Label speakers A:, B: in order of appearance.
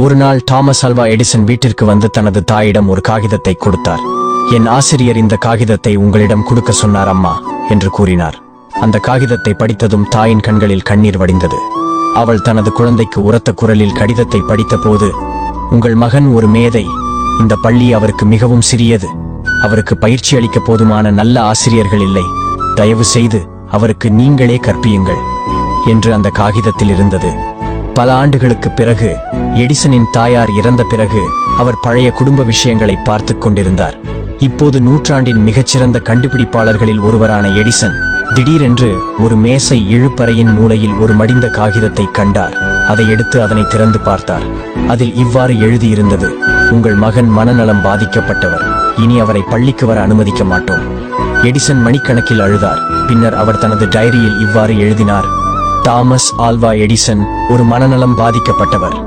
A: ஒரு நாள் Thomas Alva Edison வீட்டிற்கு வந்து தனது தாயிடம் ஒரு காகிதத்தை கொடுத்தார். என் ஆசிரியர் இந்த காகிதத்தை உங்களிடம் கொடுக்க சொன்னார் அம்மா என்று கூறினார். அந்த காகிதத்தை படித்ததும் தாயின் கண்களில் கண்ணீர் வடிந்தது. அவள் தனது குழந்தைக்கு உரத்த குரலில் கடிதத்தை படித்தபோது, உங்கள் மகன் ஒரு மேதை. இந்த பள்ளி அவருக்கு மிகவும் சிறியது. அவருக்கு பயிற்சி அளிக்க போதுமான நல்ல ஆசிரியர்கள் இல்லை. தயவு செய்து அவருக்கு நீங்களே கற்பியுங்கள் என்று அந்த காகிதத்தில் இருந்தது. பல ஆண்டுகளுக்கு பிறகு, எடிசனின் தாயார் இறந்த பிறகு அவர் பழைய குடும்ப விஷயங்களை பார்த்து கொண்டிருந்தார். இப்போது நூற்றாண்டின் மிகச்சிறந்த கண்டுபிடிப்பாளர்களில் ஒருவரான எடிசன் திடீரென்று ஒரு மேசை இழுப்பறையின் மூலையில் ஒரு மடிந்த காகிதத்தை கண்டார். அதை எடுத்து அதனை திறந்து பார்த்தார். அதில் இவ்வாறு எழுதியிருந்தது: உங்கள் மகன் மனநலம் பாதிக்கப்பட்டவர். இனி அவரை பள்ளிக்கு வர அனுமதிக்க மாட்டோம். எடிசன் மணிக்கணக்கில் அழுதார். பின்னர் அவர் தனது டைரியில் இவ்வாறு எழுதினார்: தாமஸ் ஆல்வா எடிசன் ஒரு மனநலம் பாதிக்கப்பட்டவர்.